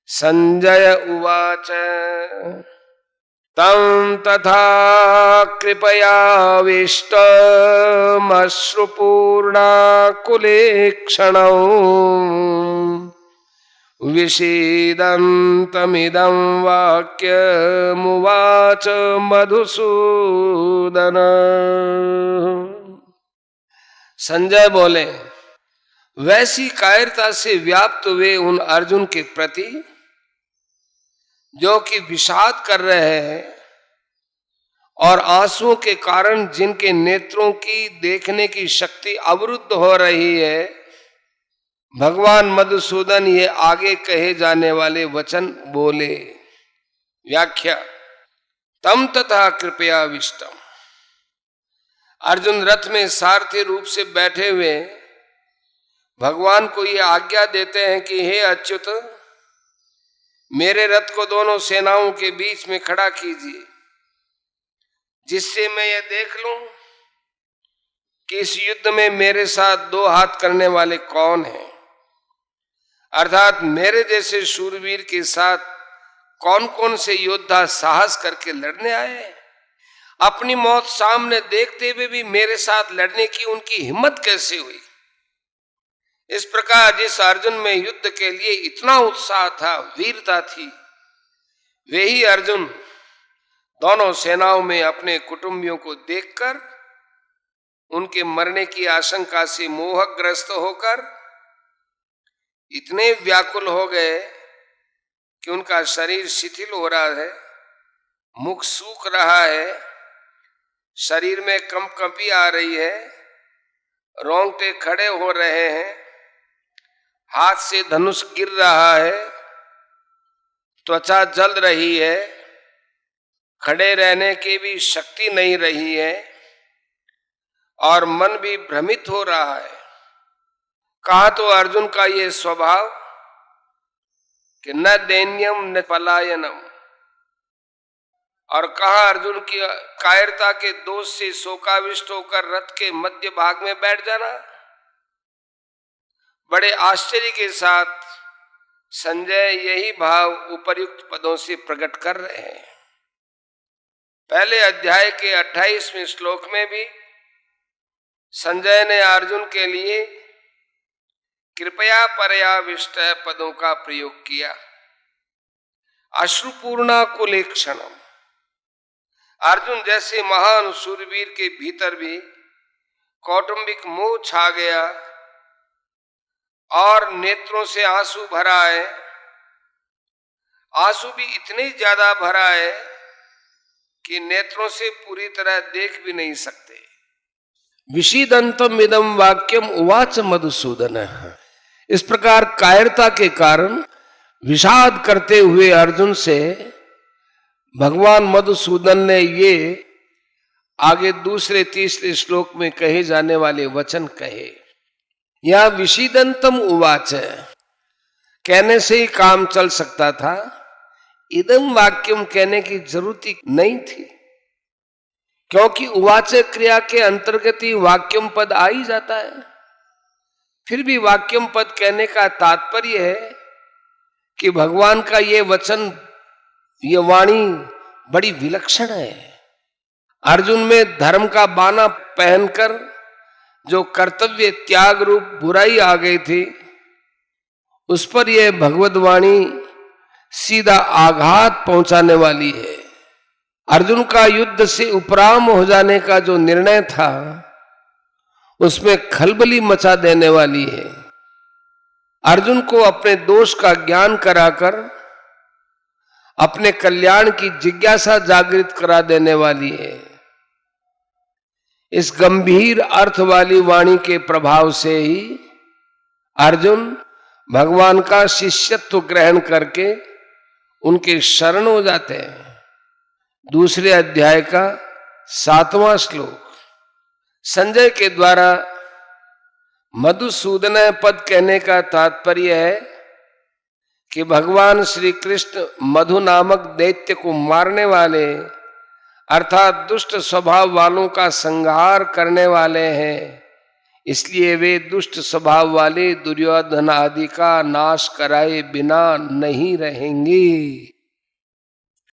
संजय उवाच तं तथा कृपयाविष्टमश्रुपूर्णाकुलेक्षणौ विषीदन्तमिदं वाक्यमुवाच मधुसूदन। संजय बोले, वैसी कायरता से व्याप्त हुए उन अर्जुन के प्रति जो कि विषाद कर रहे हैं और आंसुओं के कारण जिनके नेत्रों की देखने की शक्ति अवरुद्ध हो रही है, भगवान मधुसूदन ये आगे कहे जाने वाले वचन बोले। व्याख्या। तम तथा कृपयाविष्टम। अर्जुन रथ में सारथी रूप से बैठे हुए भगवान को ये आज्ञा देते हैं कि हे अच्युत, मेरे रथ को दोनों सेनाओं के बीच में खड़ा कीजिए, जिससे मैं ये देख लूं कि इस युद्ध में मेरे साथ दो हाथ करने वाले कौन हैं, अर्थात मेरे जैसे शूरवीर के साथ कौन कौन से योद्धा साहस करके लड़ने आए हैं। अपनी मौत सामने देखते हुए भी मेरे साथ लड़ने की उनकी हिम्मत कैसे हुई। इस प्रकार जिस अर्जुन में युद्ध के लिए इतना उत्साह था, वीरता थी, वे ही अर्जुन दोनों सेनाओं में अपने कुटुंबियों को देखकर उनके मरने की आशंका से मोहग्रस्त होकर इतने व्याकुल हो गए कि उनका शरीर शिथिल हो रहा है, मुख सूख रहा है, शरीर में कंपकंपी आ रही है, रोंगटे खड़े हो रहे हैं, हाथ से धनुष गिर रहा है, त्वचा जल रही है, खड़े रहने की भी शक्ति नहीं रही है और मन भी भ्रमित हो रहा है। कहा तो अर्जुन का ये स्वभाव कि न दैन्यम न पलायनम, और कहा अर्जुन की कायरता के दोष से शोकाविष्ट होकर रथ के मध्य भाग में बैठ जाना। बड़े आश्चर्य के साथ संजय यही भाव उपर्युक्त पदों से प्रकट कर रहे हैं। पहले अध्याय के 28वें श्लोक में भी संजय ने अर्जुन के लिए कृपया परयाविष्ट पदों का प्रयोग किया। अश्रुपूर्णा कुलेक्षणम। अर्जुन जैसे महान शूरवीर के भीतर भी कौटुंबिक मोह छा गया और नेत्रों से आंसू भरा है। आंसू भी इतने ज्यादा भरा है कि नेत्रों से पूरी तरह देख भी नहीं सकते। विषीदंतम इदम वाक्यम उवाच मधुसूदन। इस प्रकार कायरता के कारण विषाद करते हुए अर्जुन से भगवान मधुसूदन ने ये आगे दूसरे तीसरे श्लोक में कहे जाने वाले वचन कहे। यह विषीदंतम उवाच कहने से ही काम चल सकता था, इदम वाक्यम कहने की जरूरत ही नहीं थी, क्योंकि उवाच क्रिया के अंतर्गत ही वाक्यम पद आ ही जाता है। फिर भी वाक्यम पद कहने का तात्पर्य है कि भगवान का ये वचन, ये वाणी बड़ी विलक्षण है। अर्जुन में धर्म का बाना पहनकर जो कर्तव्य त्याग रूप बुराई आ गई थी, उस पर यह भगवद वाणी सीधा आघात पहुंचाने वाली है। अर्जुन का युद्ध से उपराम हो जाने का जो निर्णय था, उसमें खलबली मचा देने वाली है। अर्जुन को अपने दोष का ज्ञान कराकर अपने कल्याण की जिज्ञासा जागृत करा देने वाली है। इस गंभीर अर्थ वाली वाणी के प्रभाव से ही अर्जुन भगवान का शिष्यत्व ग्रहण करके उनके शरण हो जाते हैं। दूसरे अध्याय का 7वां श्लोक। संजय के द्वारा मधुसूदन पद कहने का तात्पर्य है कि भगवान श्री कृष्ण मधु नामक दैत्य को मारने वाले, अर्थात दुष्ट स्वभाव वालों का संहार करने वाले हैं, इसलिए वे दुष्ट स्वभाव वाले दुर्योधन आदि का नाश कराए बिना नहीं रहेंगे।